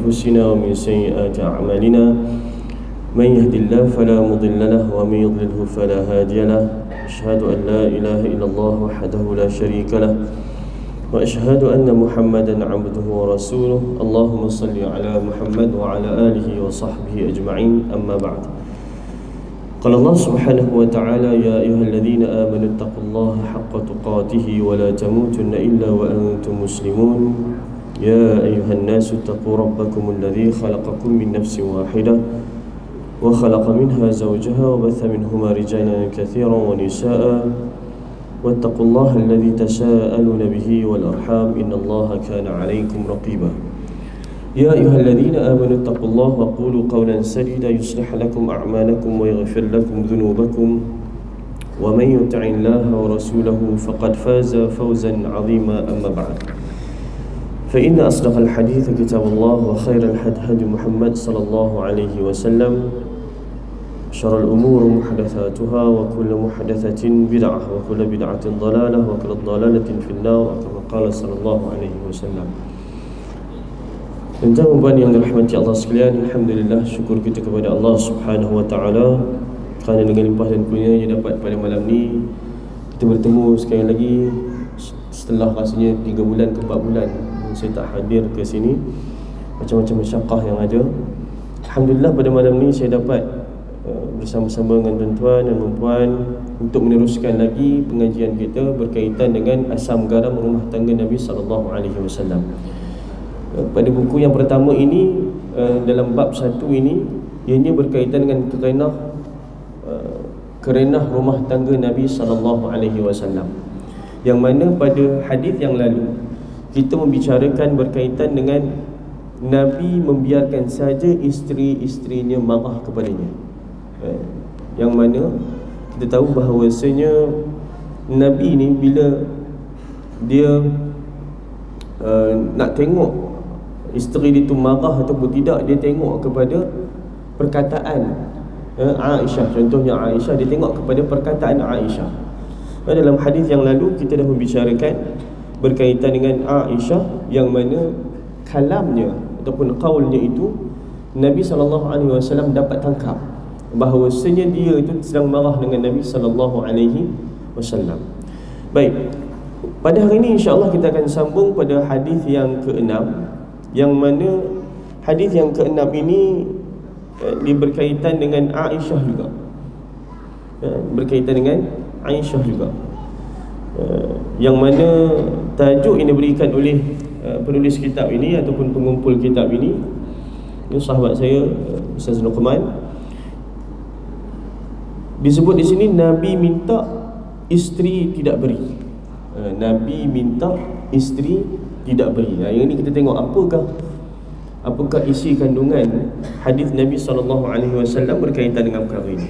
أنفسنا ومن سيئات أعمالنا من يهد الله فلا مضل له ومن يضلله فلا هادي له أشهد أن لا إله إلا الله وحده لا شريك له وأشهد أن محمدا عبده ورسوله اللهم صل على محمد وعلى آله وصحبه أجمعين أما بعد قال الله سبحانه وتعالى يا أيها الذين آمنوا اتقوا الله حق تقاته ولا تموتن إلا وأنتم مسلمون يا أيها الناس اتقوا ربكم الذي خلقكم من نفس واحدة وخلق منها زوجها وبث منهما رجالا كثيرا ونساء واتقوا الله الذي تساءلون به والأرحام إن الله كان عليكم رقيبا يا أيها الذين آمنوا اتقوا الله وقولوا قولا سديدا يصلح لكم أعمالكم ويغفر لكم ذنوبكم ومن يطع الله ورسوله فقد فاز فوزا عظيما أما بعد فإن أصدق الحديث كتاب الله وخير الهدي هدي محمد صلى الله عليه وسلم شر الأمور محدثاتها وكل محدثة بدعة وكل بدعة ضلالة وكل ضلالة في النار كما قال صلى الله عليه وسلم. Tuan-tuan yang dirahmati Allah sekalian, alhamdulillah, syukur kita kepada Allah Subhanahu wa taala kerana dengan limpah dan kurnianya dapat pada malam ni kita bertemu sekali lagi setelah rasanya 3 bulan ke 4 bulan saya tak hadir ke sini, macam-macam masyaqqah yang ada. Alhamdulillah pada malam ni saya dapat bersama-sama dengan tuan-tuan dan puan untuk meneruskan lagi pengajian kita berkaitan dengan asam garam rumah tangga Nabi sallallahu alaihi wasallam. Pada buku yang pertama ini, dalam bab 1 ini, ianya berkaitan dengan kerenah rumah tangga Nabi sallallahu alaihi wasallam. Yang mana pada hadis yang lalu kita membicarakan berkaitan dengan Nabi membiarkan saja isteri-isterinya marah kepadanya. Yang mana kita tahu bahawasanya Nabi ni bila dia nak tengok isteri dia tu marah ataupun tidak, dia tengok kepada perkataan Aisyah. Contohnya Aisyah, dia tengok kepada perkataan Aisyah. Dalam hadis yang lalu kita dah membicarakan berkaitan dengan Aisyah yang mana kalamnya ataupun qaulnya itu Nabi SAW dapat tangkap bahawasanya dia itu sedang marah dengan Nabi SAW. Baik, pada hari ini insya-Allah kita akan sambung pada hadis yang ke-6, yang mana hadis yang ke-6 ini berkaitan dengan Aisyah juga. Berkaitan dengan Aisyah juga. Yang mana tajuk yang diberikan oleh penulis kitab ini ataupun pengumpul kitab ini, sahabat saya Ustaz Luqman. Disebut di sini Nabi minta isteri tidak beri. Nabi minta isteri tidak beri. Yang ini kita tengok apakah isi kandungan hadis Nabi SAW berkaitan dengan perkara ini.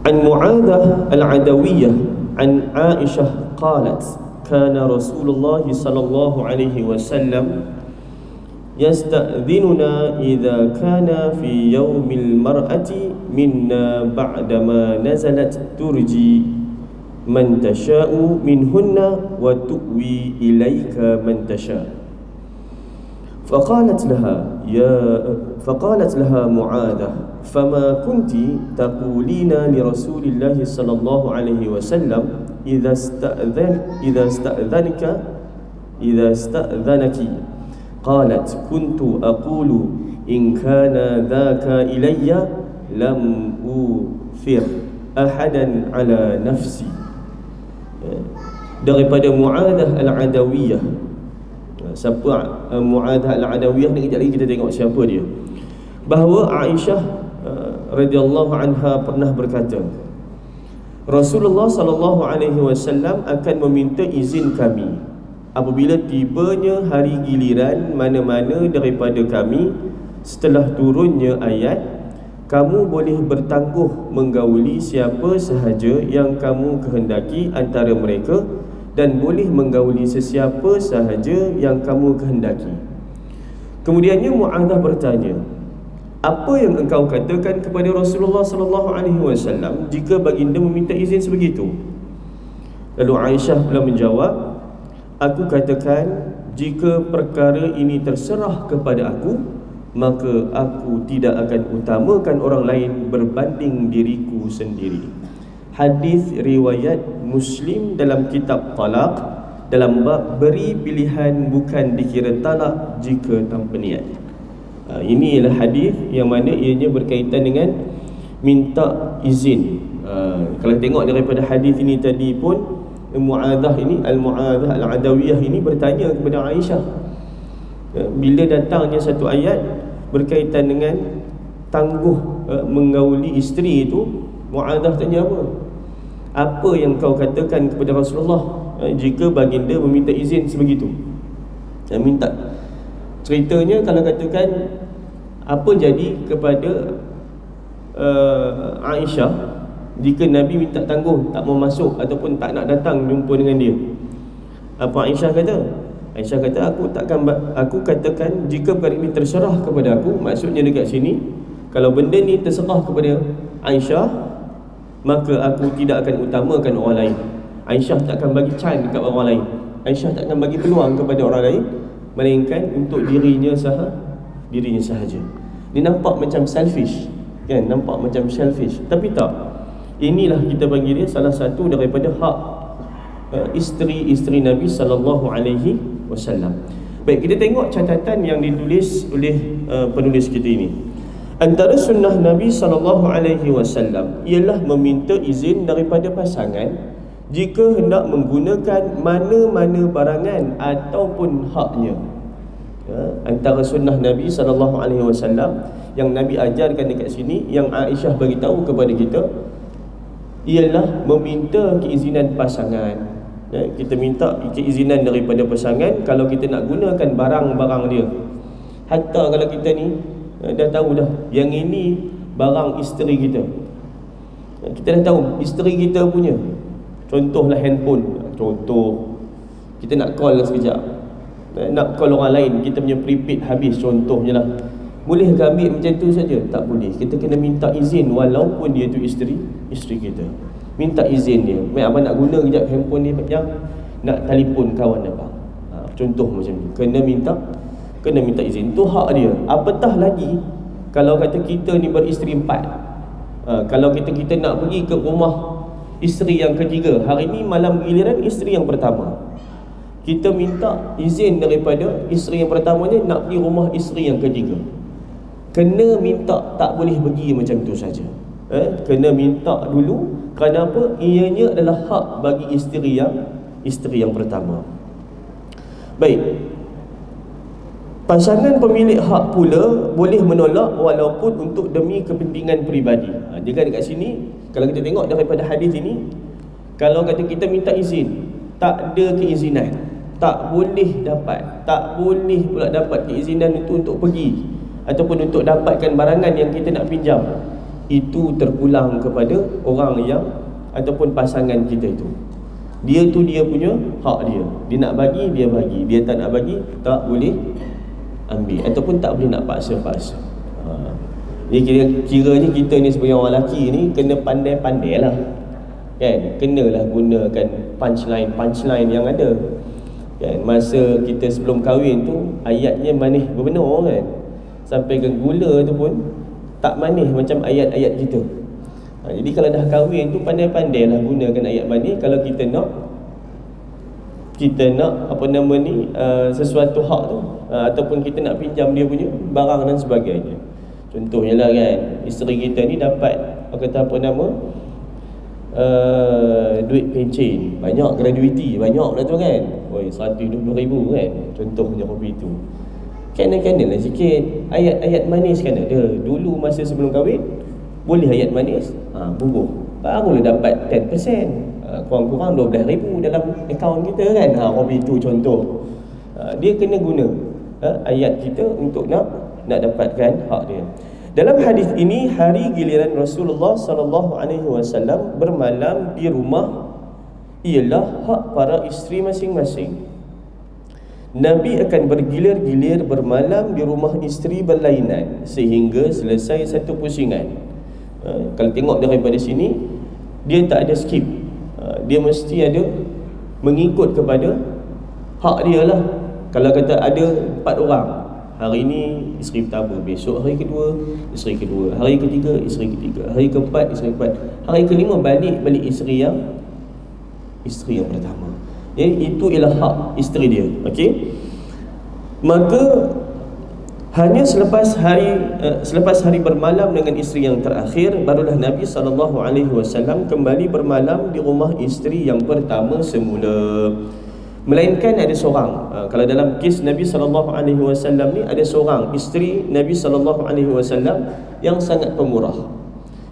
An Mu'adzah al-Adawiyyah an Aisyah qalat kana Rasulullah sallallahu alaihi wasallam yasta'dhinuna idza kana fi yaumil mar'ati minna ba'dama nazalat turji man tasha'u minhunna wa tu'wi ilayka man tasha'. فقالت لها معاذة فما كنت تقولين لرسول الله صلى الله عليه وسلم إذا استأذنك قالت كنت أقول إن كان ذاك إلي لم أوثر أحدا على نفسي. Daripada Mu'adzah al-Adawiyyah. Siapa Mu'adzah al-Adawiyyah ni? Kejap lagi kita tengok siapa dia. Bahawa Aisyah radhiyallahu anha pernah berkata, Rasulullah sallallahu alaihi wasallam akan meminta izin kami apabila tibanya hari giliran mana-mana daripada kami setelah turunnya ayat, kamu boleh bertangguh menggauli siapa sahaja yang kamu kehendaki antara mereka dan boleh menggauli sesiapa sahaja yang kamu kehendaki. Kemudiannya Mu'adzah bertanya, apa yang engkau katakan kepada Rasulullah sallallahu alaihi wasallam jika baginda meminta izin sebegitu? Lalu Aisyah pula menjawab, aku katakan, jika perkara ini terserah kepada aku, maka aku tidak akan utamakan orang lain berbanding diriku sendiri. Hadis riwayat Muslim dalam kitab talaq, dalam bab beri pilihan bukan dikira talak jika tanpa niat. Ini ialah hadis yang mana ianya berkaitan dengan minta izin. Kalau tengok daripada hadis ini tadi pun, Mu'adzah ini, Al-Mu'adzah Al-Adawiyah ini bertanya kepada Aisyah bila datangnya satu ayat berkaitan dengan tangguh menggauli isteri itu. Mu'adzah tanya apa yang kau katakan kepada Rasulullah jika baginda meminta izin sebegitu? Minta, ceritanya kalau katakan apa jadi kepada Aisyah jika Nabi minta tangguh, tak mau masuk ataupun tak nak datang jumpa dengan dia. Apa Aisyah kata? Aisyah kata, aku katakan jika perkara ini terserah kepada aku. Maksudnya dekat sini, kalau benda ni terserah kepada Aisyah, maka aku tidak akan utamakan orang lain. Aisyah tak akan bagi chance dekat orang lain. Aisyah tak akan bagi peluang kepada orang lain, melainkan untuk dirinya sahaja. Dia nampak macam selfish, kan? Nampak macam selfish, tapi tak. Inilah kita panggil dia salah satu daripada hak isteri-isteri Nabi sallallahu alaihi wasallam. Baik, kita tengok catatan yang ditulis oleh penulis kita ini. Antara sunnah Nabi sallallahu alaihi wasallam ialah meminta izin daripada pasangan jika hendak menggunakan mana-mana barangan ataupun haknya. Antara sunnah Nabi sallallahu alaihi wasallam yang Nabi ajarkan dekat sini, yang Aisyah bagi tahu kepada kita, ialah meminta keizinan pasangan. Kita minta keizinan daripada pasangan kalau kita nak gunakan barang-barang dia. Hatta kalau kita ni dah tahu dah yang ini barang isteri kita, kita dah tahu isteri kita punya. Contohlah handphone. Contoh, kita nak call sekejap, nak call orang lain, kita punya prepaid habis, contohnya lah. Boleh ke ambil macam tu saja? Tak boleh. Kita kena minta izin walaupun dia tu isteri kita. Minta izin dia. Abang nak guna kejap handphone ni yang nak telefon kawan abang. Contoh macam tu. Kena minta izin. Tu hak dia. Apatah lagi kalau kata kita ni beristeri 4. Kalau kita nak pergi ke rumah isteri yang ketiga. Hari ni malam giliran isteri yang pertama. Kita minta izin daripada isteri yang pertamanya nak pergi rumah isteri yang ketiga. Kena minta, tak boleh pergi macam tu saja. Kena minta dulu. Kerana apa? Ianya adalah hak bagi isteri yang pertama. Baik, pasangan pemilik hak pula boleh menolak walaupun untuk demi kepentingan peribadi. Dia kan dekat sini, kalau kita tengok daripada hadis ini, kalau kata kita minta izin, tak ada keizinan, tak boleh pula dapat keizinan itu untuk pergi ataupun untuk dapatkan barangan yang kita nak pinjam, itu terpulang kepada orang yang ataupun pasangan kita itu. Dia tu dia punya hak dia. Dia nak bagi, dia bagi. Dia tak nak bagi, tak boleh ambil ataupun tak boleh nak paksa-paksa. Jadi kiranya kita ni sebagai orang lelaki ni kena pandai-pandai lah, kan? Kenalah gunakan punchline yang ada, kan? Masa kita sebelum kahwin tu ayatnya manis berbenar, kan? Sampai ke gula tu pun tak manis macam ayat-ayat kita. Jadi kalau dah kahwin tu pandai-pandailah gunakan ayat manis. Kalau kita nak sesuatu hak tu, ataupun kita nak pinjam dia punya barang dan sebagainya. Contohnya lah, kan, isteri kita ni dapat duit pencen, banyak, gratuiti banyak lah tu, kan. 120,000, kan. Contohnya kopi tu. Kena-kena lah sikit. Ayat-ayat manis kan ada. Dulu masa sebelum kahwin boleh ayat manis, bubuh, barulah dapat 10%, kurang-kurang 12,000 dalam akaun kita, kan. Kopi tu contoh. Dia kena guna ayat kita untuk nak dapatkan hak dia. Dalam hadis ini, hari giliran Rasulullah sallallahu alaihi wasallam bermalam di rumah ialah hak para isteri masing-masing. Nabi akan bergilir-gilir bermalam di rumah isteri berlainan sehingga selesai satu pusingan. Kalau tengok daripada sini, dia tak ada skip. Dia mesti ada mengikut kepada hak dia lah. Kalau kata ada 4 orang, hari ini isteri pertama, besok hari kedua isteri kedua, hari ketiga isteri ketiga, hari keempat isteri keempat, hari kelima balik isteri yang pertama. Itu ialah hak isteri dia. Okey. Maka hanya selepas hari bermalam dengan isteri yang terakhir, barulah Nabi SAW kembali bermalam di rumah isteri yang pertama semula. Melainkan ada seorang, kalau dalam kes Nabi SAW ni, ada seorang isteri Nabi SAW yang sangat pemurah,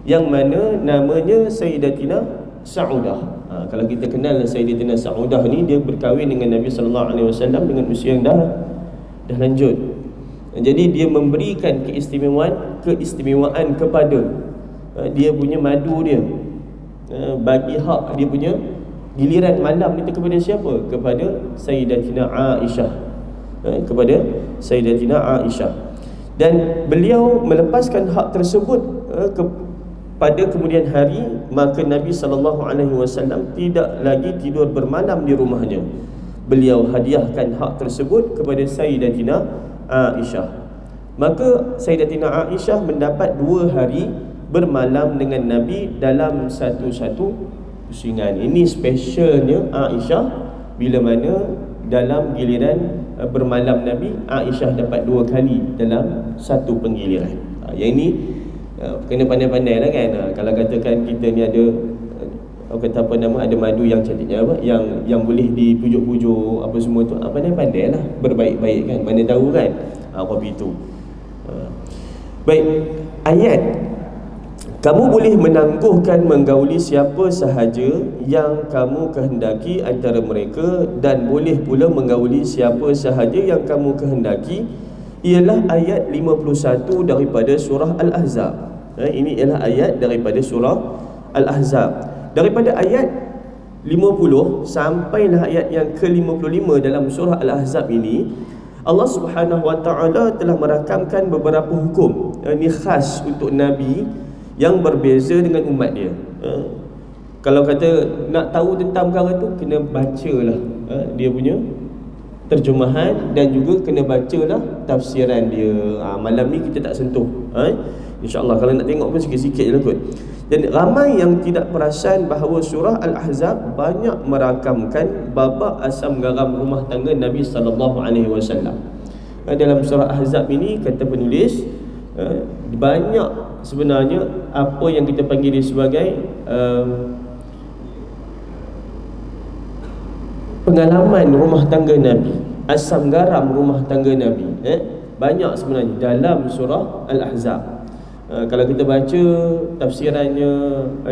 yang mana namanya Sayyidatina Sa'udah. Kalau kita kenal Sayyidatina Sa'udah ni, dia berkahwin dengan Nabi SAW dengan usia yang dah lanjut. Jadi dia memberikan keistimewaan kepada dia punya madu dia, bagi hak dia punya giliran malam itu kepada siapa? Kepada Sayyidatina Aisyah. Kepada Sayyidatina Aisyah. Dan beliau melepaskan hak tersebut pada kemudian hari, maka Nabi SAW tidak lagi tidur bermalam di rumahnya. Beliau hadiahkan hak tersebut kepada Sayyidatina Aisyah. Maka Sayyidatina Aisyah mendapat 2 hari bermalam dengan Nabi dalam satu pusingan. Ini specialnya Aisyah, bila mana dalam giliran bermalam Nabi, Aisyah dapat 2 kali dalam satu penggiliran. Yang ini kena pandai-pandai lah kan. Kalau katakan kita ni ada ada madu yang cantiknya, yang boleh dipujuk-pujuk apa semua tu, pandai-pandai lah, berbaik-baik kan, mana tahu kan. Apa itu. Baik, ayat kamu boleh menangguhkan menggauli siapa sahaja yang kamu kehendaki antara mereka, dan boleh pula menggauli siapa sahaja yang kamu kehendaki, ialah ayat 51 daripada surah Al-Ahzab. Ini ialah ayat daripada surah Al-Ahzab. Daripada ayat 50 sampailah ayat yang ke-55 dalam surah Al-Ahzab ini, Allah Subhanahu Wa Taala telah merakamkan beberapa hukum. Ini khas untuk Nabi yang berbeza dengan umat dia. Kalau kata nak tahu tentang perkara tu, kena bacalah dia punya terjemahan, dan juga kena bacalah tafsiran dia. Malam ni kita tak sentuh, InsyaAllah kalau nak tengok pun sikit-sikit je lah kot. Dan ramai yang tidak perasan bahawa surah Al-Ahzab banyak merakamkan babak asam garam rumah tangga Nabi SAW. Dalam surah Al-Ahzab ini, kata penulis, banyak sebenarnya apa yang kita panggil sebagai pengalaman rumah tangga Nabi, asam garam rumah tangga Nabi. Banyak sebenarnya dalam surah Al-Ahzab. Kalau kita baca tafsirannya,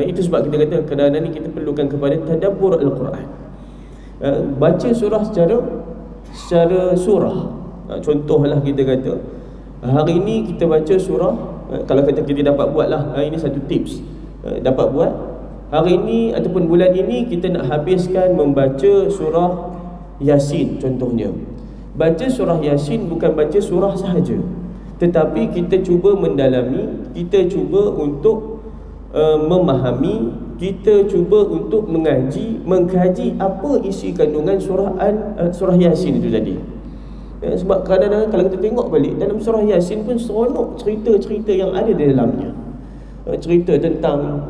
itu sebab kita kata kadang-kadang ni kita perlukan kepada tadabbur Al-Quran. Baca surah secara surah. Contohlah kita kata hari ini kita baca surah, kalau kata kita dapat buat lah, ini satu tips, dapat buat hari ini ataupun bulan ini kita nak habiskan membaca surah Yasin contohnya. Baca surah Yasin bukan baca surah sahaja, tetapi kita cuba mendalami, kita cuba untuk memahami, kita cuba untuk mengkaji apa isi kandungan surah Yasin itu tadi. Sebab kadang-kadang kalau kita tengok balik dalam surah Yasin pun seronok cerita-cerita yang ada di dalamnya. Cerita tentang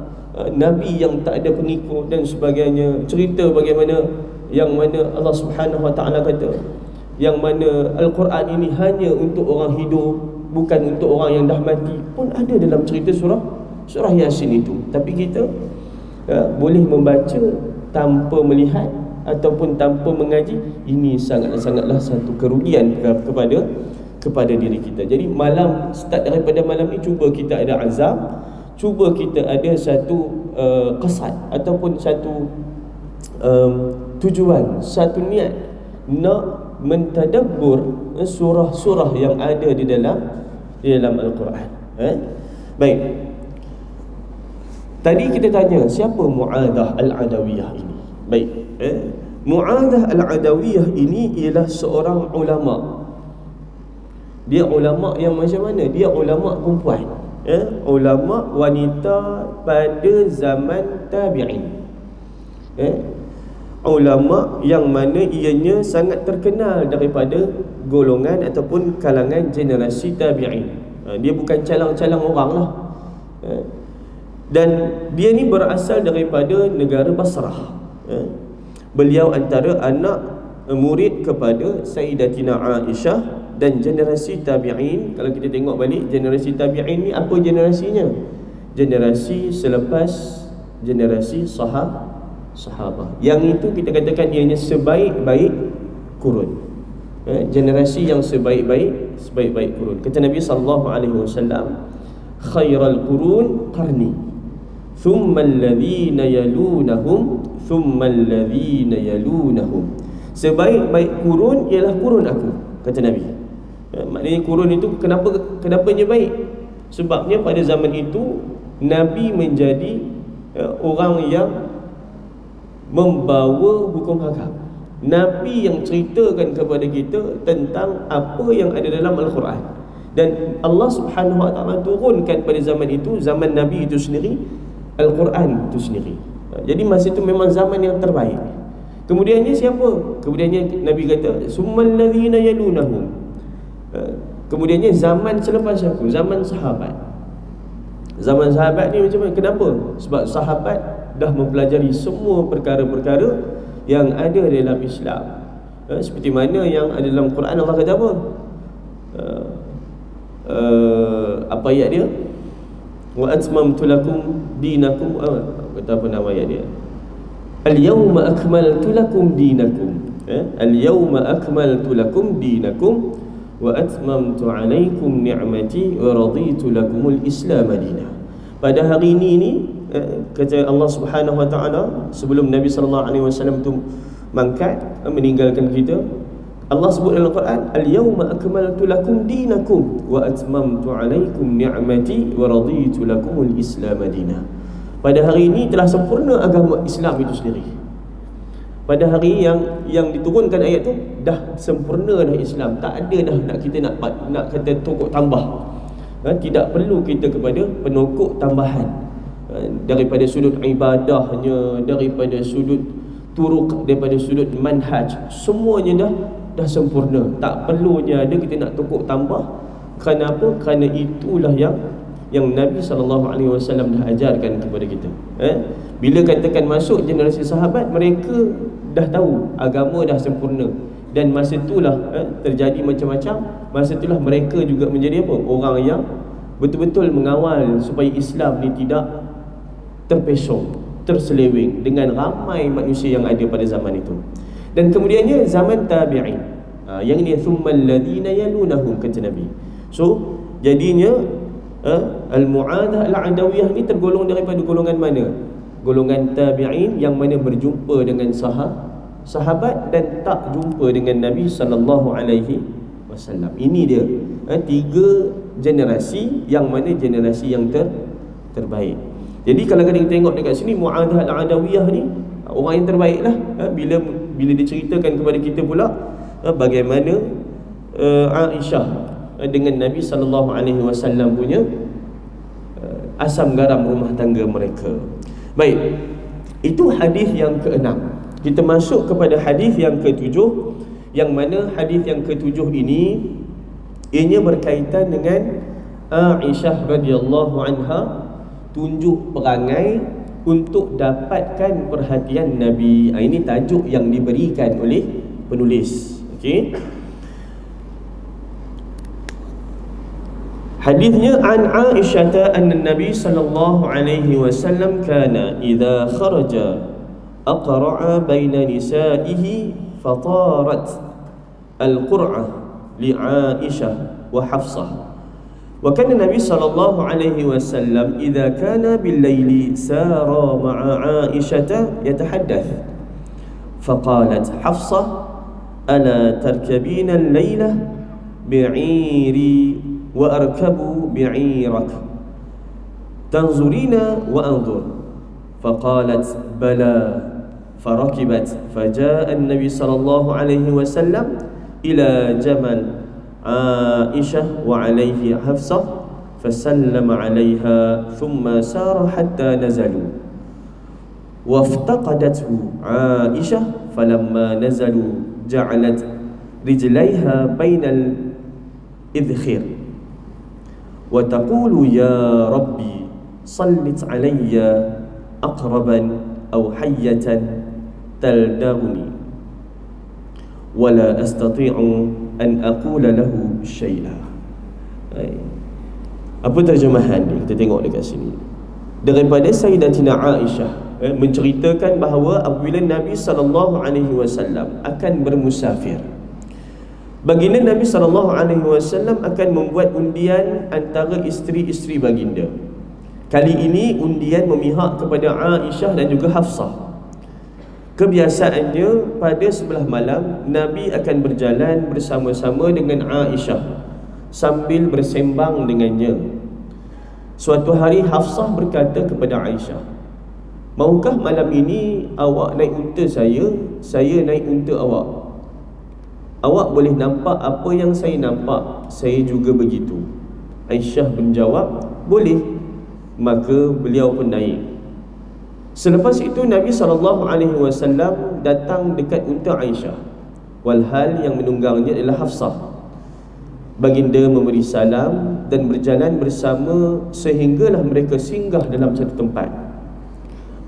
Nabi yang tak ada pengikut dan sebagainya. Cerita bagaimana yang mana Allah Subhanahu Wa Taala kata, yang mana Al-Quran ini hanya untuk orang hidup, bukan untuk orang yang dah mati, pun ada dalam cerita surah Yasin itu. Tapi kita boleh membaca tanpa melihat ataupun tanpa mengaji. Ini sangatlah satu kerugian kepada diri kita. Jadi malam, start daripada malam ni, cuba kita ada azam, cuba kita ada satu qasad ataupun satu tujuan, satu niat nak mentadabbur surah-surah yang ada di dalam Al-Quran. Baik. Tadi kita tanya siapa Mu'adah Al-Adawiyah ini. Baik. Mu'adah Al-Adawiyah ini ialah seorang ulama. Dia ulama yang macam mana? Dia ulama perempuan, ulama wanita pada zaman tabi'in. ulama yang mana ianya sangat terkenal daripada golongan ataupun kalangan generasi tabi'in. Dia bukan calang-calang orang lah. Dan dia ni berasal daripada negara Basrah. Beliau antara anak murid kepada Sayyidatina Aisyah. Dan generasi tabi'in, kalau kita tengok balik, generasi tabi'in ni apa generasinya? Generasi selepas generasi sahabah. Yang itu kita katakan ianya sebaik-baik kurun. Generasi yang sebaik-baik kurun. Kata Nabi SAW, khairal qurun qarni, thumma alladhina yalunahum, thumma alladhina yalunahum. Sebaik-baik kurun ialah kurun aku, kata Nabi. Maknanya kurun itu kenapanya baik? Sebabnya pada zaman itu Nabi menjadi orang yang membawa hukum hakam. Nabi yang ceritakan kepada kita tentang apa yang ada dalam Al-Quran. Dan Allah Subhanahu Wa Taala turunkan pada zaman itu, zaman Nabi itu sendiri, Al-Quran itu sendiri. Jadi masa itu memang zaman yang terbaik. Kemudiannya siapa? Kemudiannya Nabi kata, summal ladzina yalunahum. Kemudiannya zaman selepas aku, zaman sahabat. Zaman sahabat ni macam mana? Kenapa? Sebab sahabat dah mempelajari semua perkara-perkara yang ada dalam Islam. Seperti mana yang ada dalam Quran. Allah kata apa? Apa ayat dia? Wa atmamtu lakum dinakum. Kata apa nama ayat dia? Al-yawma akmaltu lakum dinakum. Al-yawma akmaltu lakum dinakum wa atmamtu alaikum ni'mati wa raditu lakumul Islam madinah. Pada hari ini kata Allah Subhanahu Wa Taala, sebelum Nabi sallallahu alaihi wasallam tu mangkat, meninggalkan kita, Allah sebut dalam Al-Quran, al-yawma akmaltu lakum dinakum wa atmamtu alaikum ni'mati wa raditu lakumul Islam madinah. Pada hari ini telah sempurna agama Islam itu sendiri. Pada hari yang diturunkan ayat tu, dah sempurna dah Islam. Tak ada dah kita nak kata tokok tambah. Tidak perlu kita kepada penokok tambahan. Daripada sudut ibadahnya, daripada sudut turuk, daripada sudut manhaj, semuanya dah sempurna. Tak perlunya ada kita nak tokok tambah. Kerana apa? Kerana itulah yang Nabi SAW dah ajarkan kepada kita. Bila katakan masuk generasi sahabat, mereka dah tahu agama dah sempurna. Dan masa itulah terjadi macam-macam. Masa itulah mereka juga menjadi apa? Orang yang betul-betul mengawal supaya Islam ni tidak terpesong, terseleweng dengan ramai manusia yang ada pada zaman itu. Dan kemudiannya zaman tabi'in. Yang ini thummal ladzina yalunahum, kata Nabi. So jadinya Al-Mu'adah Al-Adawiyah ni tergolong daripada golongan mana? Golongan tabi'in yang mana berjumpa dengan sahabat dan tak jumpa dengan Nabi sallallahu alaihi wasallam. Ini dia tiga generasi yang mana generasi yang terbaik. Jadi kalau kita tengok dekat sini, Mu'adah Al-Adawiyah ni orang yang terbaik lah. Bila diceritakan kepada kita pula bagaimana Aisyah dengan Nabi sallallahu alaihi wasallam punya asam garam rumah tangga mereka. Baik, itu hadis yang ke-6. Kita masuk kepada hadis yang ke-7, yang mana hadis yang ke-7 ini ianya berkaitan dengan Aisyah radhiyallahu anha tunjuk perangai untuk dapatkan perhatian Nabi. Ini tajuk yang diberikan oleh penulis. Okey. Hadisnya an Aisyah anna Nabi sallallahu alaihi wasallam kana idza kharaja aqra'a baina nisa'ihi fatarat al-qur'ah li Aisyah wa Hafsah. Wa kana Nabi sallallahu alaihi wasallam idza kana bil-laili sara ma'a Aisyah yatahaddath. Faqalat Hafsah ala tarkabina al-laila bi'iri wa arkabu bi'irak tanzurina wa anzur. Faqalat bala farakibat faja'a an-nabi sallallahu alaihi wasallam ila jamal Aisyah wa alaihi Hafsah fasallama alaiha thumma sara hatta nazalu. waftaqadathu Aisyah falamma nazalu ja'alat rijlaiha bainal idkhir wa taqulu ya rabbi sallit alayya aqraban aw hayyatan taldaguni wala astati'u an aqula lahu syai'a. Apa terjemahan ni? Kita tengok dekat sini. Daripada Sayyidatina Aisyah menceritakan bahawa apabila Nabi SAW akan bermusafir, baginda Nabi SAW akan membuat undian antara isteri-isteri baginda. Kali ini undian memihak kepada Aisyah dan juga Hafsah. Kebiasaannya pada sebelah malam Nabi akan berjalan bersama-sama dengan Aisyah sambil bersembang dengannya. Suatu hari Hafsah berkata kepada Aisyah, maukah malam ini awak naik unta saya naik unta awak? Awak boleh nampak apa yang saya nampak, saya juga begitu. Aisyah menjawab, boleh. Maka beliau pun naik. Selepas itu Nabi SAW datang dekat unta Aisyah, walhal yang menunggangnya adalah Hafsah. Baginda memberi salam dan berjalan bersama sehinggalah mereka singgah dalam satu tempat.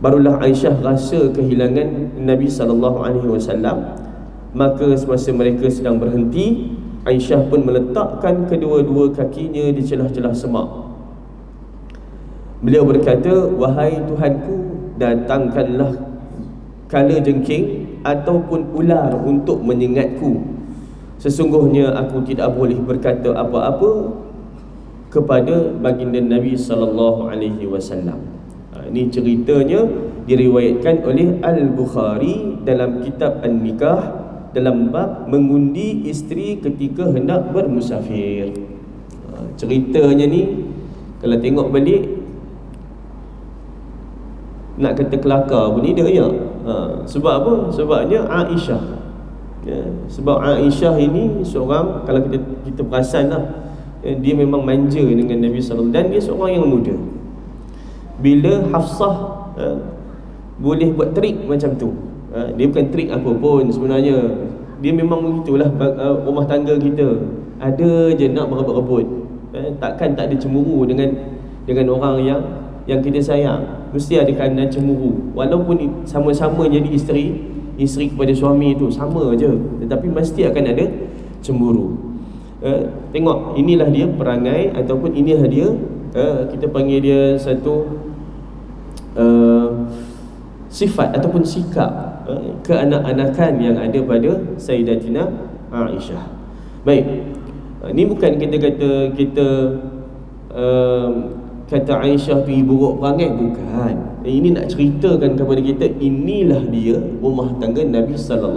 Barulah Aisyah rasa kehilangan Nabi SAW. Maka semasa mereka sedang berhenti, Aisyah pun meletakkan kedua-dua kakinya di celah-celah semak. Beliau berkata, wahai Tuhanku, datangkanlah kala jengking ataupun ular untuk menyengatku. Sesungguhnya aku tidak boleh berkata apa-apa kepada baginda Nabi SAW. Ini ceritanya diriwayatkan oleh Al-Bukhari dalam kitab An-Nikah, dalam bab mengundi isteri ketika hendak bermusafir. Ceritanya ni kalau tengok balik nak kata kelakar pun tidak ya. Sebab apa? Sebabnya Aisyah. Sebab Aisyah ini seorang, kalau kita perasan lah, dia memang manja dengan Nabi SAW dan dia seorang yang muda. Bila Hafsah boleh buat trik macam tu, dia bukan trik apa pun sebenarnya, dia memang begitulah rumah tangga kita. Ada je nak berebut-rebut, takkan tak ada cemburu dengan orang yang kita sayang. Mesti ada kerana cemburu. Walaupun sama-sama jadi isteri kepada suami itu sama je, tetapi mesti akan ada cemburu. Tengok, inilah dia perangai ataupun inilah dia kita panggil dia satu sifat ataupun sikap keanak-anakan yang ada pada Sayyidatina Aisyah. Baik, ini bukan kata Aisyah tu ibu buruk perangai, bukan. Ini nak ceritakan kepada kita, inilah dia rumah tangga Nabi SAW.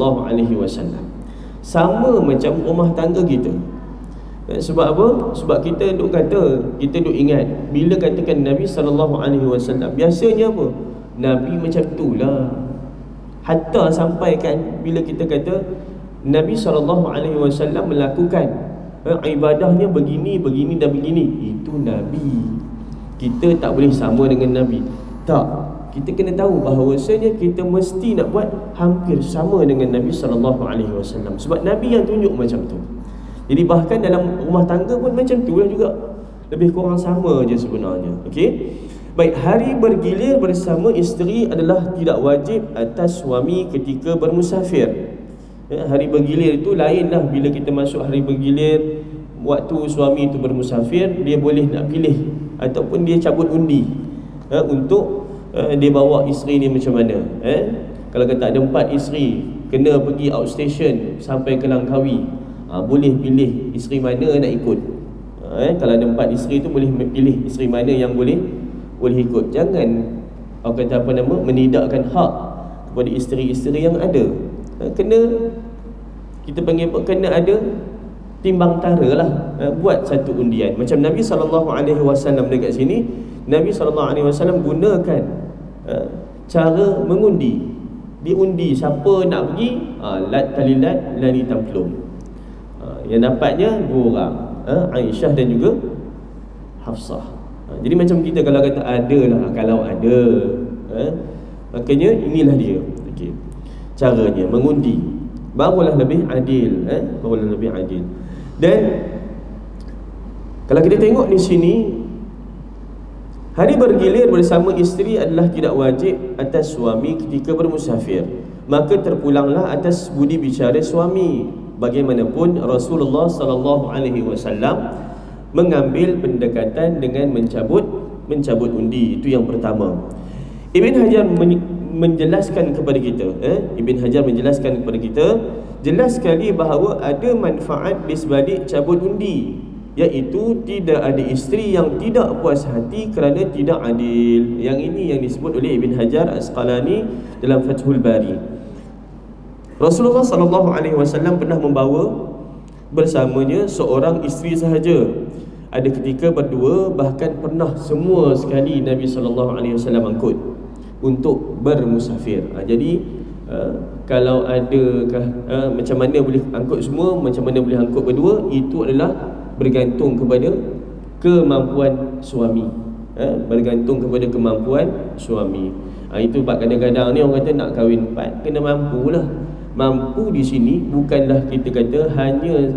Sama macam rumah tangga kita. Sebab apa? Sebab kita duk ingat bila katakan Nabi SAW, biasanya apa? Nabi macam itulah. Hatta sampai kan bila kita kata Nabi SAW melakukan ibadahnya begini dan begini, itu Nabi. Kita tak boleh sama dengan Nabi. Tak, kita kena tahu bahawasanya kita mesti nak buat hampir sama dengan Nabi SAW. Sebab Nabi yang tunjuk macam tu. Jadi bahkan dalam rumah tangga pun macam tu lah juga. Lebih kurang sama je sebenarnya. Okey. Baik, hari bergilir bersama isteri adalah tidak wajib atas suami ketika bermusafir. Hari bergilir itu lainlah. Bila kita masuk hari bergilir, waktu suami itu bermusafir, dia boleh nak pilih ataupun dia cabut undi untuk dia bawa isteri ni macam mana. Kalau kata ada 4 isteri, kena pergi outstation sampai ke Langkawi, boleh pilih isteri mana nak ikut. Kalau ada 4 isteri tu boleh pilih isteri mana yang boleh ikut. Jangan menidakkan hak kepada isteri-isteri yang ada. Kita panggil kena ada timbang tara lah. Buat satu undian. Macam Nabi SAW dekat sini, Nabi SAW gunakan cara mengundi. Diundi siapa nak pergi, lat talilat lani tamplum. Yang dapatnya 2 orang, Aisyah dan juga Hafsah. Jadi macam kita kalau kata ada lah, kalau ada Makanya inilah dia, okay, caranya mengundi, barulah lebih adil, barulah lebih adil. Dan kalau kita tengok di sini, hari bergilir bersama isteri adalah tidak wajib atas suami ketika bermusafir, maka terpulanglah atas budi bicara suami. Bagaimanapun Rasulullah sallallahu alaihi wasallam mengambil pendekatan dengan mencabut undi. Itu yang pertama. Ibn Hajar menjelaskan kepada kita, Ibn Hajar menjelaskan kepada kita jelas sekali bahawa ada manfaat di sebalik cabut undi, iaitu tidak ada isteri yang tidak puas hati kerana tidak adil. Yang ini yang disebut oleh Ibn Hajar Asqalani dalam Fathul Bari. Rasulullah sallallahu alaihi wasallam pernah membawa bersamanya seorang isteri sahaja. Ada ketika berdua, bahkan pernah semua sekali Nabi sallallahu alaihi wasallam angkut untuk bermusafir. Jadi kalau adakah macam mana boleh angkut semua, macam mana boleh angkut berdua, itu adalah bergantung kepada kemampuan suami, bergantung kepada kemampuan suami. Itu sebab kadang-kadang ni orang kata nak kahwin 4 kena mampulah. Mampu di sini bukanlah kita kata hanya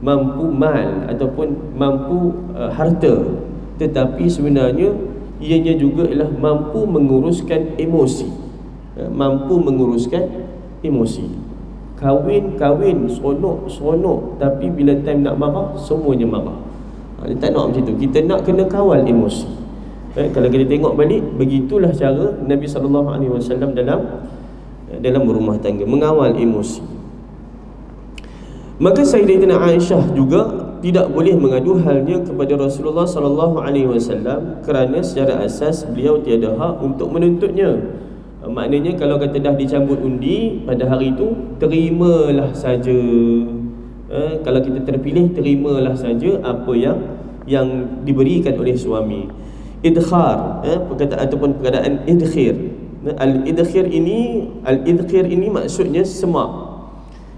mampu mal ataupun mampu harta, tetapi sebenarnya ianya juga ialah mampu menguruskan emosi, mampu menguruskan emosi. Kahwin seronok, tapi bila time nak marah, semuanya marah. Dia tak nak macam tu. Kita nak kena kawal emosi. Kalau kita tengok balik, begitulah cara Nabi SAW dalam berumah tangga, mengawal emosi. Maka Sayyidatina Aisyah juga tidak boleh mengadu halnya kepada Rasulullah SAW kerana secara asas beliau tiada hak untuk menuntutnya. Maknanya kalau kata dah dicabut undi pada hari itu, terimalah saja. Kalau kita terpilih, terimalah saja apa yang diberikan oleh suami. Idkhar, perkataan ataupun perkataan idkhir. Al-idkhir ini maksudnya semak.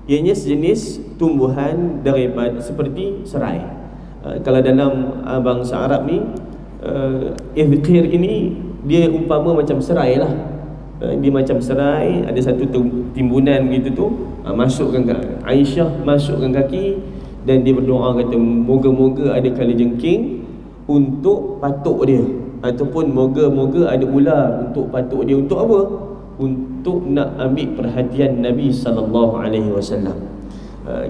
Ianya sejenis tumbuhan daripada seperti serai. Kalau dalam bangsa Arab ni, idkhir ini dia umpama macam serai lah. Dia macam serai, ada satu timbunan begitu tu, masukkan Aisyah masukkan kaki, dan dia berdoa kata moga-moga ada kalajengking untuk patuk dia, ataupun moga-moga ada ular untuk patuk dia. Untuk apa? Untuk nak ambil perhatian Nabi SAW.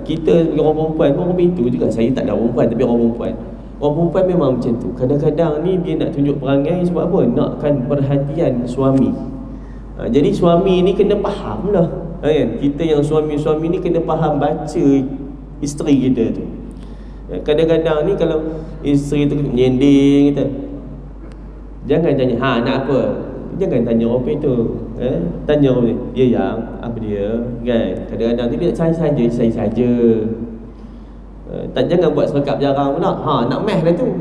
Kita sebagai orang perempuan pun begitu juga. Saya tak ada orang perempuan, tapi orang perempuan memang macam tu. Kadang-kadang ni dia nak tunjuk perangai sebab apa? Nakkan perhatian suami. Jadi suami ni kena faham lah, kan? Kita yang suami-suami ni kena faham baca isteri kita tu. Kadang-kadang ni kalau isteri tu menyending kita, jangan tanya nak apa, jangan tanya apa itu, tanya apa dia yang apa dia, kan? Kadang-kadang tu dia saya saja. Jangan buat serkap jarang pula. Nak meh lah tu.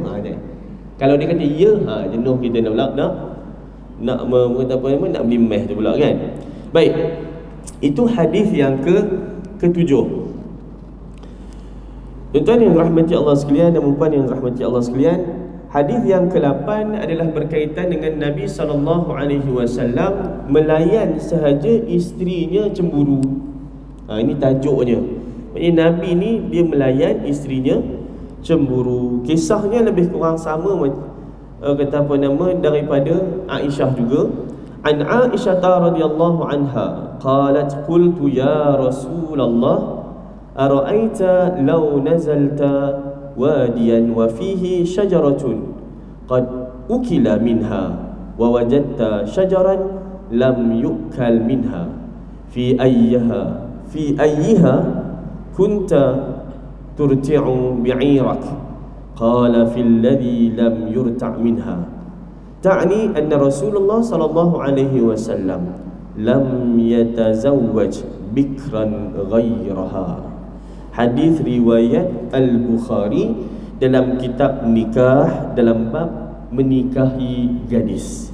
Kalau dia kata ya, jenuh kita nak nak beli meh tu pula, kan? Baik. Itu hadis yang ke-7. Tuan-tuan yang rahmati Allah sekalian dan puan yang rahmati Allah sekalian, hadis yang ke-8 adalah berkaitan dengan Nabi SAW melayan sahaja isterinya cemburu. Ini tajuknya. Maksudnya Nabi ni dia melayan isterinya cemburu. Kisahnya lebih kurang sama kata apa nama daripada Aisyah juga. An Aisyah radhiyallahu anha qalat qultu ya Rasulullah ara'aita law nazalta wadiyan wa fihi syajaratun qad ukila minha wa wajadta syajaran lam yu'kal minha fi ayyiha kunta turti'u bi'irak qala fil ladhi lam yurta' minha ta'ni anna Rasulullah sallallahu alaihi wasallam lam yatazawwaj bikran ghairaha. Hadis riwayat Al-Bukhari dalam kitab nikah, dalam bab menikahi gadis.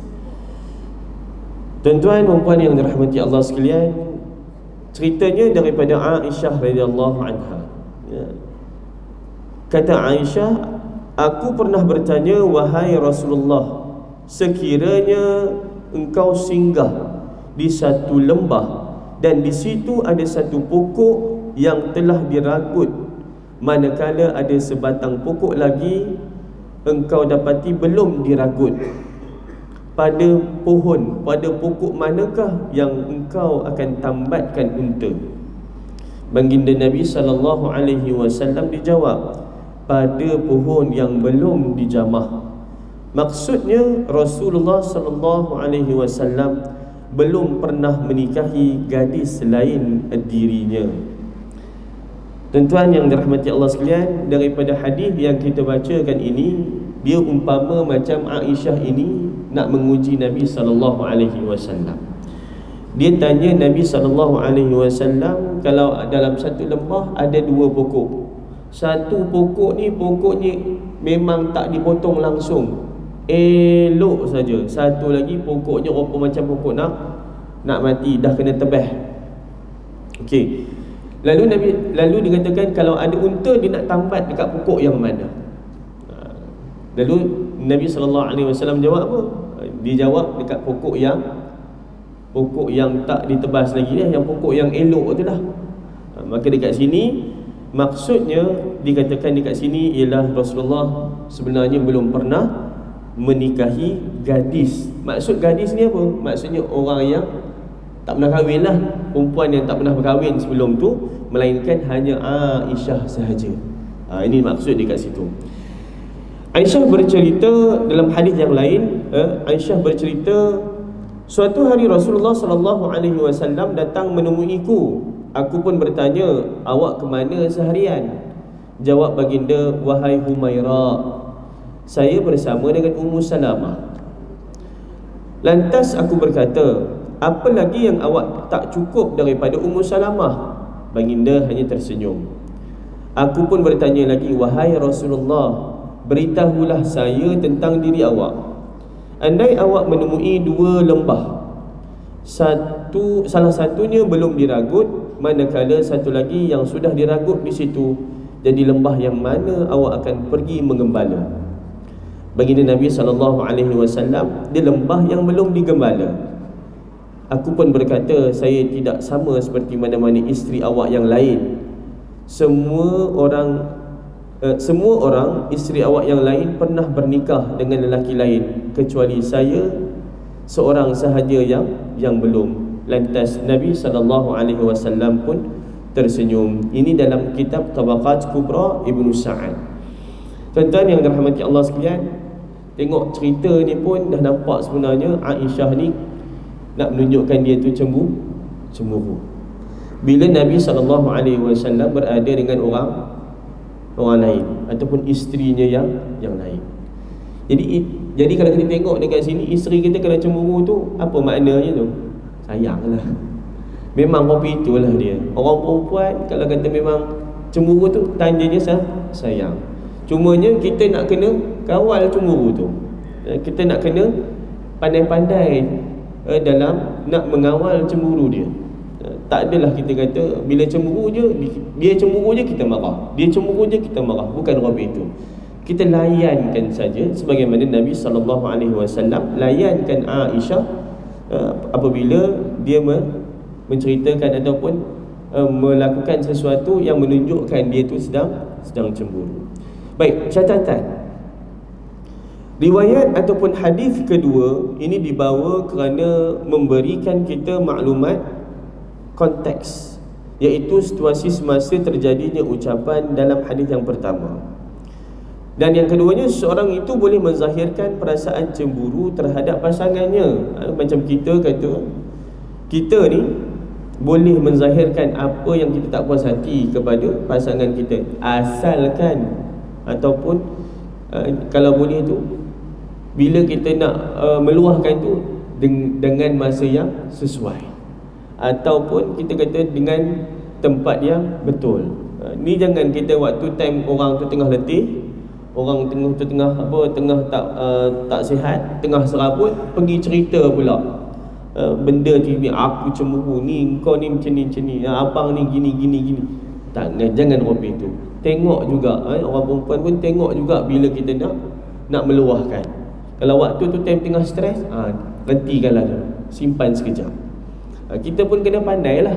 Tuan-tuan dan puan yang dirahmati Allah sekalian, ceritanya daripada Aisyah radhiyallahu anha. Kata Aisyah, aku pernah bertanya, wahai Rasulullah, sekiranya engkau singgah di satu lembah, dan di situ ada satu pokok yang telah diragut, manakala ada sebatang pokok lagi engkau dapati belum diragut. Pada pokok manakah yang engkau akan tambatkan unta? Baginda Nabi SAW dijawab, pada pohon yang belum dijamah. Maksudnya Rasulullah SAW belum pernah menikahi gadis selain dirinya. Tuan-tuan yang dirahmati Allah sekalian, daripada hadis yang kita bacakan ini, dia umpama macam Aisyah ini nak menguji Nabi SAW. Dia tanya Nabi SAW, kalau dalam satu lembah ada dua pokok. Satu pokok ni pokoknya memang tak dipotong langsung, elok saja. Satu lagi pokoknya rupa macam pokok nak mati, dah kena tebas. Okey. Lalu dikatakan kalau ada unta dia nak tambat dekat pokok yang mana? Lalu Nabi SAW jawab apa? Dia jawab dekat pokok yang tak ditebas lagi, yang pokok yang elok tu lah. Maka dekat sini, maksudnya dikatakan dekat sini ialah Rasulullah sebenarnya belum pernah menikahi gadis. Maksud gadis ni apa? Maksudnya orang yang tak pernah kahwin lah, perempuan yang tak pernah berkahwin sebelum tu, melainkan hanya Aisyah sahaja. Ini maksud dekat situ. Aisyah bercerita dalam hadis yang lain, Aisyah bercerita, suatu hari Rasulullah SAW datang menemuiku. Aku pun bertanya, awak ke mana seharian? Jawab baginda, wahai Humairah, saya bersama dengan Ummu Salamah. Lantas aku berkata, apa lagi yang awak tak cukup daripada Ummu Salamah? Baginda hanya tersenyum. Aku pun bertanya lagi, wahai Rasulullah, beritahulah saya tentang diri awak. Andai awak menemui dua lembah, salah satunya belum diragut, manakala satu lagi yang sudah diragut di situ, jadi lembah yang mana awak akan pergi mengembala? Baginda Nabi SAW, di lembah yang belum digembala. Aku pun berkata, saya tidak sama seperti mana-mana isteri awak yang lain. Semua orang isteri awak yang lain pernah bernikah dengan lelaki lain, kecuali saya seorang sahaja yang belum. Lantas Nabi SAW pun tersenyum. Ini dalam kitab Tabaqat Kubra Ibnu Sa'ad. Tuan-tuan yang dirahmati Allah sekalian, tengok cerita ni pun dah nampak sebenarnya Aisyah ni nak menunjukkan dia tu cemburu. Bila Nabi SAW berada dengan orang lain ataupun isterinya yang lain. Jadi kalau kita tengok dekat sini, isteri kita kalau cemburu tu apa maknanya tu? Sayanglah. Memang kopi itulah dia. Orang perempuan kalau kata memang cemburu tu tandanya sayang. Cumanya kita nak kena kawal cemburu tu. Kita nak kena pandai-pandai dalam nak mengawal cemburu dia. Tak adalah kita kata bila cemburu je, dia cemburu je kita marah, dia cemburu je kita marah. Bukan kopi itu. Kita layankan saja sebagaimana Nabi SAW layankan Aisyah apabila dia menceritakan ataupun melakukan sesuatu yang menunjukkan dia tu sedang cemburu. Baik, catatan. Riwayat ataupun hadis kedua ini dibawa kerana memberikan kita maklumat konteks, iaitu situasi semasa terjadinya ucapan dalam hadis yang pertama. Dan yang keduanya, seorang itu boleh menzahirkan perasaan cemburu terhadap pasangannya. Macam kita kata, kita ni boleh menzahirkan apa yang kita tak puas hati kepada pasangan kita, asalkan ataupun kalau boleh tu, bila kita nak meluahkan tu dengan masa yang sesuai, ataupun kita kata dengan tempat yang betul. Ni jangan kita waktu time orang tu tengah letih, orang tengah tak sihat, tengah serabut, pergi cerita pula benda ni, aku cemburu ni, kau ni macam ni, abang ni gini. Tak, jangan kopi itu. Tengok juga orang perempuan pun tengok juga bila kita nak meluahkan. Kalau waktu tu time tengah stres, hentikanlah dulu, simpan sekejap. Kita pun kena pandai lah.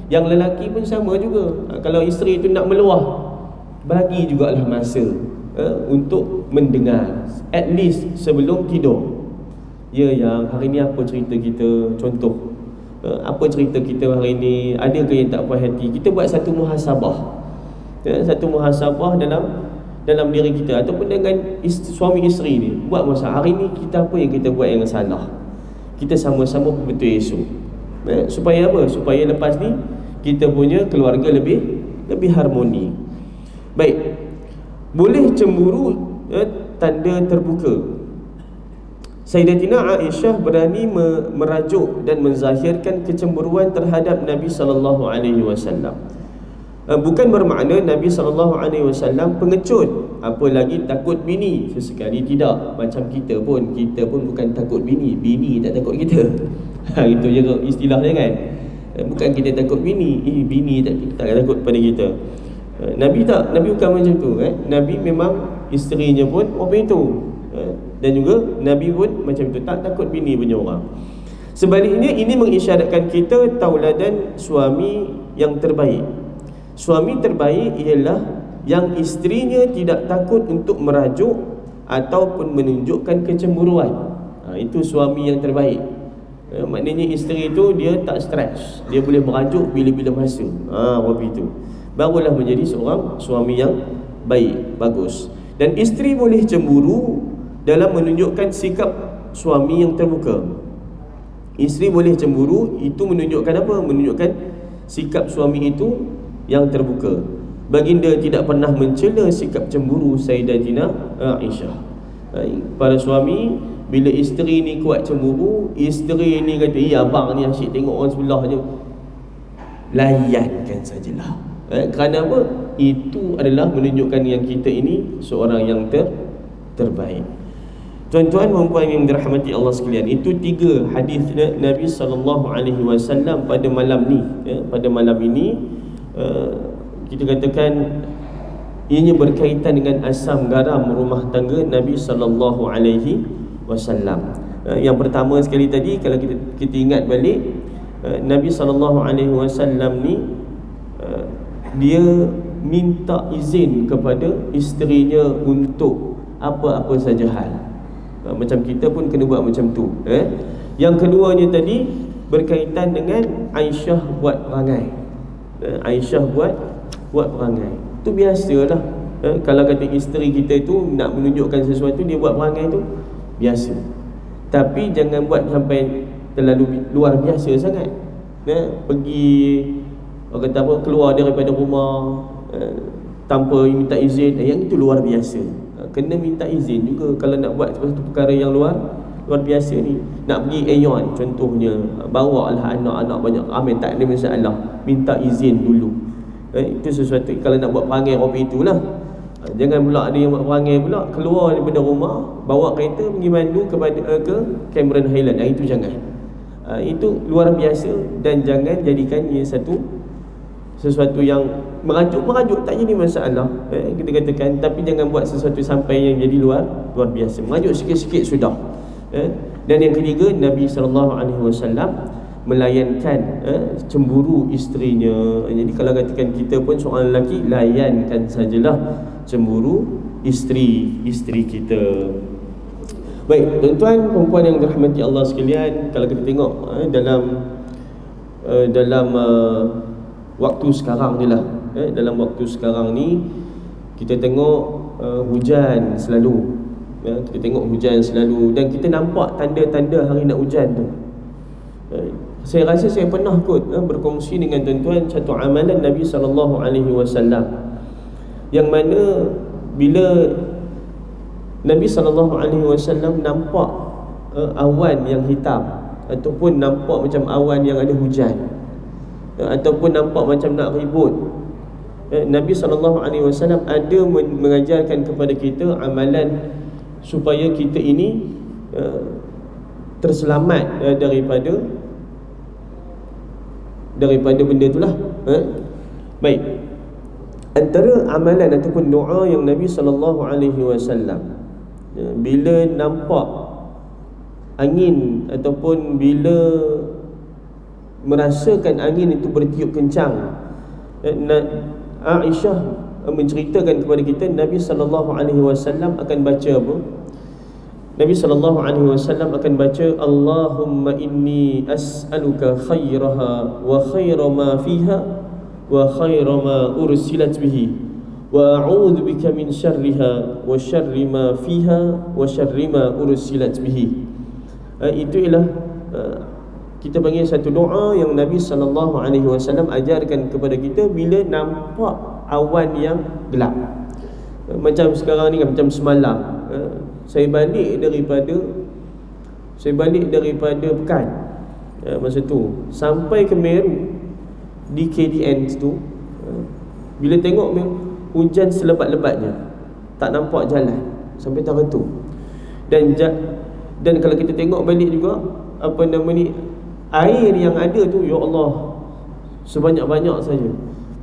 Yang lelaki pun sama juga. Kalau isteri tu nak meluah, bagi jugalah masa untuk mendengar, at least sebelum tidur. Ya yang hari ni apa cerita kita? Contoh, apa cerita kita hari ni? Ada ke yang tak puas hati? Kita buat satu muhasabah, satu muhasabah dalam diri kita, ataupun dengan suami isteri ni. Buat masa hari ni kita apa yang kita buat yang salah, kita sama-sama betul esok. Supaya apa? Supaya lepas ni kita punya keluarga lebih harmoni. Baik. Boleh cemburu tanda terbuka. Sayyidatina Aisyah berani merajuk dan menzahirkan kecemburuan terhadap Nabi sallallahu alaihi wasallam. Bukan bermakna Nabi sallallahu alaihi wasallam pengecut, apalagi takut bini. Sesekali tidak. Macam kita pun bukan takut bini tak takut kita. Itu je istilahnya kan. Bukan kita takut bini tak takut pada kita. Nabi bukan macam tu. Nabi memang isterinya pun apa itu, dan juga Nabi pun macam tu, tak takut bini punya orang. Sebaliknya ini mengisyaratkan kita tauladan suami yang terbaik. Suami terbaik ialah yang isterinya tidak takut untuk merajuk ataupun menunjukkan kecemburuan. Itu suami yang terbaik. Maknanya isteri itu dia tak stres, dia boleh merajuk bila-bila masa. Begitu. Barulah menjadi seorang suami yang baik, bagus. Dan isteri boleh cemburu dalam menunjukkan sikap suami yang terbuka. Isteri boleh cemburu, itu menunjukkan apa? Menunjukkan sikap suami itu yang terbuka. Baginda tidak pernah mencela sikap cemburu Sayyidatina Aisyah. Para suami, bila isteri ni kuat cemburu, isteri ni kata, abang ni asyik tengok orang sebelah je, layankan sajalah. Kerana apa? Itu adalah menunjukkan yang kita ini seorang yang terbaik. Tuan-tuan dan puan yang dirahmati Allah sekalian, itu 3 hadis Nabi SAW pada malam ni. Pada malam ini kita katakan ianya berkaitan dengan asam garam rumah tangga Nabi SAW. Yang pertama sekali tadi, kalau kita ingat balik, Nabi SAW ni dia minta izin kepada isterinya untuk apa-apa saja hal. Macam kita pun kena buat macam tu. Yang keduanya tadi berkaitan dengan Aisyah buat perangai. Aisyah buat perangai. Itu biasalah. Kalau kata isteri kita itu nak menunjukkan sesuatu, dia buat perangai tu biasa. Tapi jangan buat sampai terlalu luar biasa sangat. Pergi, orang kata apa, keluar daripada rumah tanpa minta izin, yang itu luar biasa. Kena minta izin juga kalau nak buat sesuatu perkara yang luar biasa ni. Nak pergi Aeon contohnya, bawa lah anak-anak banyak ramai, tak ada masalah, minta izin dulu. Itu sesuatu. Kalau nak buat perangai apa itulah. Jangan pula ada yang buat perangai pula keluar daripada rumah, bawa kereta pergi mandu ke Cameron Highland. Itu jangan. Itu luar biasa, dan jangan jadikan ia sesuatu yang merajuk tak jadi masalah, kita katakan. Tapi jangan buat sesuatu sampai yang jadi luar biasa. Merajuk sikit-sikit sudah. Dan yang ketiga, Nabi SAW melayankan cemburu isterinya. Jadi kalau katakan kita pun seorang lelaki, layankan sajalah cemburu isteri kita. Baik, tuan-tuan perempuan yang dirahmati Allah sekalian, kalau kita tengok dalam waktu sekarang ni lah, dalam waktu sekarang ni kita tengok hujan selalu. Kita tengok hujan selalu, dan kita nampak tanda-tanda hari nak hujan tu. Saya rasa saya pernah kot berkongsi dengan tuan-tuan satu amalan Nabi SAW, yang mana bila Nabi SAW nampak awan yang hitam, ataupun nampak macam awan yang ada hujan, ataupun nampak macam nak ribut, Nabi SAW ada mengajarkan kepada kita amalan supaya kita ini terselamat daripada benda itulah. Baik, antara amalan ataupun doa yang Nabi SAW bila nampak angin ataupun bila merasakan angin itu bertiup kencang. Aisyah menceritakan kepada kita Nabi SAW akan baca apa? Nabi SAW akan baca, Allahumma inni as'aluka khairaha wa khaira ma fiha wa khaira ma ursilat bihi wa a'udhu bika min syarriha wa syarri ma fiha wa syarri ma ursilat bihi. Itu ialah kita panggil satu doa yang Nabi SAW ajarkan kepada kita bila nampak awan yang gelap. Macam sekarang ni, macam semalam saya balik daripada Pekan, masa tu sampai ke Meru di KDN tu, bila tengok hujan selebat-lebatnya, tak nampak jalan sampai tahun tu. Dan kalau kita tengok balik juga, apa nama ni, air yang ada tu, ya Allah, sebanyak-banyak saja.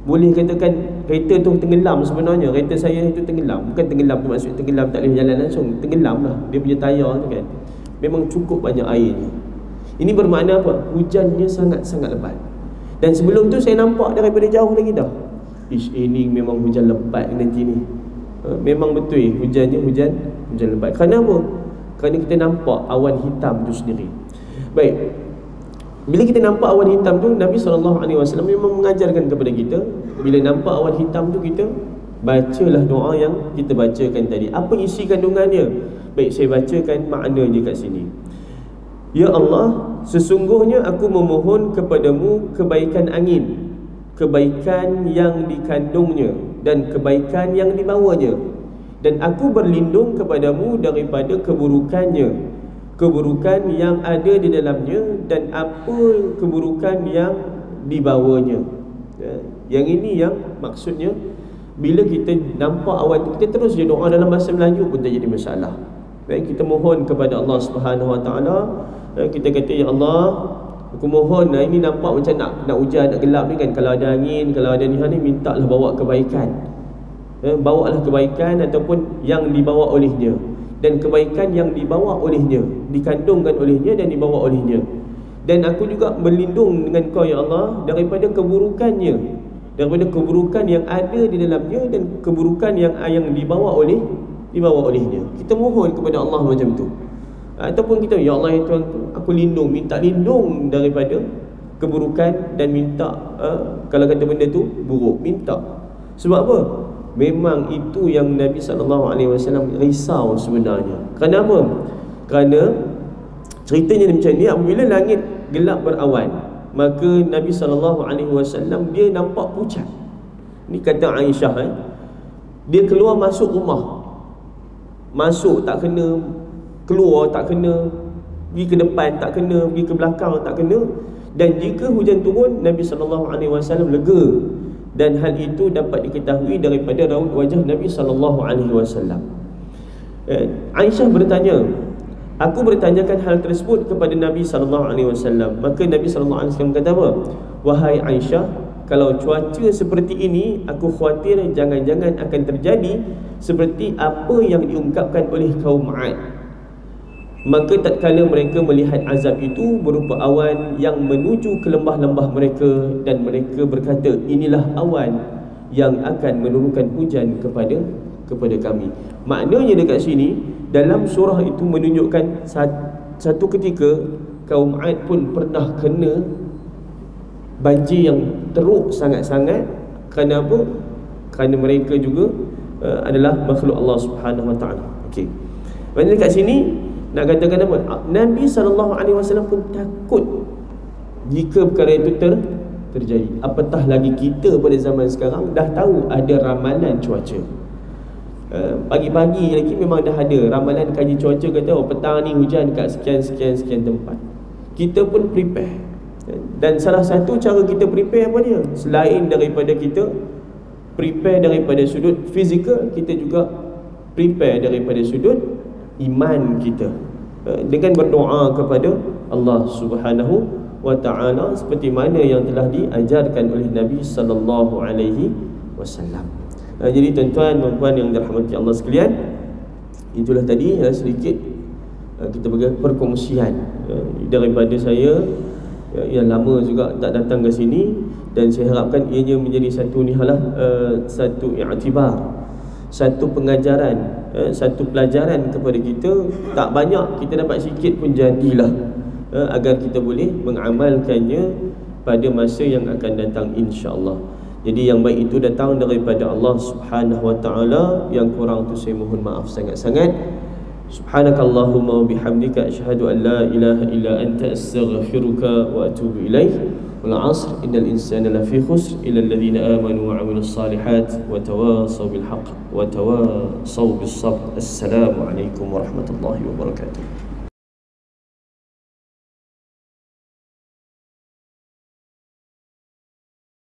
Boleh katakan kereta tu tenggelam sebenarnya. Kereta saya itu tenggelam. Bukan tenggelam tu maksud tenggelam tak boleh jalan langsung, tenggelam lah. Dia punya tayar tu kan, memang cukup banyak airnya. Ini bermakna apa? Hujannya sangat-sangat lebat. Dan sebelum tu saya nampak daripada jauh lagi dah, ini memang hujan lebat nanti ni. Memang betul hujannya hujan lebat. Kenapa? Kerana kita nampak awan hitam tu sendiri. Baik, bila kita nampak awan hitam tu, Nabi SAW memang mengajarkan kepada kita, bila nampak awan hitam tu, kita bacalah doa yang kita bacakan tadi. Apa isi kandungannya? Baik, saya bacakan maknanya kat sini. Ya Allah, sesungguhnya aku memohon kepadamu kebaikan angin, kebaikan yang dikandungnya dan kebaikan yang dibawanya, dan aku berlindung kepadamu daripada keburukannya, keburukan yang ada di dalamnya dan apa keburukan yang dibawanya. Yang ini yang maksudnya, bila kita nampak awan tu, kita terus je doa dalam bahasa Melayu pun tak jadi masalah. Baik, kita mohon kepada Allah Subhanahu Wa Taala. Kita kata, ya Allah, aku mohon, ini nampak macam nak hujan, nak gelap ni kan, kalau ada angin, kalau ada ni mintalah bawa kebaikan. Bawalah kebaikan ataupun yang dibawa olehnya, dan kebaikan yang dibawa olehnya, dikandungkan olehnya dan dibawa olehnya. Dan aku juga berlindung dengan Kau ya Allah daripada keburukannya, daripada keburukan yang ada di dalamnya dan keburukan yang dibawa olehnya. Kita mohon kepada Allah macam tu. Ataupun kita, ya Allah ya Tuhan, aku minta lindung daripada keburukan, dan minta kalau kata benda tu buruk, minta. Sebab apa? Memang itu yang Nabi SAW risau sebenarnya. Kenapa? Kerana ceritanya macam ni, apabila langit gelap berawan, maka Nabi SAW dia nampak pucat. Ni kata Aisyah, dia keluar masuk rumah, masuk tak kena, keluar tak kena, pergi ke depan tak kena, pergi ke belakang tak kena. Dan jika hujan turun, Nabi SAW lega. Dan hal itu dapat diketahui daripada raut wajah Nabi SAW. Aisyah bertanya, aku bertanyakan hal tersebut kepada Nabi SAW. Maka Nabi SAW kata apa? Wahai Aisyah, kalau cuaca seperti ini, aku khawatir jangan-jangan akan terjadi seperti apa yang diungkapkan oleh kaum 'Ad. Maka tatkala mereka melihat azab itu berupa awan yang menuju ke lembah-lembah mereka, dan mereka berkata, inilah awan yang akan menurunkan hujan kepada kami. Maknanya dekat sini, dalam surah itu menunjukkan satu ketika kaum 'Ad pun pernah kena banjir yang teruk sangat-sangat. Kerana apa? Kerana mereka juga adalah makhluk Allah Subhanahu Wa Taala. Okey. Maksudnya dekat sini nak katakan apa? Nabi SAW pun takut jika perkara itu terjadi. Apatah lagi kita pada zaman sekarang dah tahu ada ramalan cuaca. Pagi-pagi lagi memang dah ada ramalan kaji cuaca, kata petang ni hujan kat sekian tempat. Kita pun prepare. Dan salah satu cara kita prepare apa dia? Selain daripada kita prepare daripada sudut fizikal, kita juga prepare daripada sudut iman kita, dengan berdoa kepada Allah Subhanahu Wa Taala seperti mana yang telah diajarkan oleh Nabi sallallahu alaihi wasallam. Jadi tuan-tuan dan puan yang dirahmati Allah sekalian, itulah tadi sedikit kita bagi perkongsian daripada saya yang lama juga tak datang ke sini, dan saya harapkan ianya menjadi satu nihalah, satu i'tibar, satu pengajaran, satu pelajaran kepada kita. Tak banyak, kita dapat sikit pun jadilah, agar kita boleh mengamalkannya pada masa yang akan datang insya-Allah. Jadi yang baik itu datang daripada Allah Subhanahu wa taala, yang kurang tu saya mohon maaf sangat-sangat. Subhanakallahumma wa bihamdika asyhadu an la ilaha illa anta astaghfiruka wa atubu ilaik. Wal 'asr innal insana lafi khusr illa alladhina amanu wa 'amilus salihat wa tawasaw bil haqq wa tawasaw bis sabr. Assalamu alaikum warahmatullahi wabarakatuh.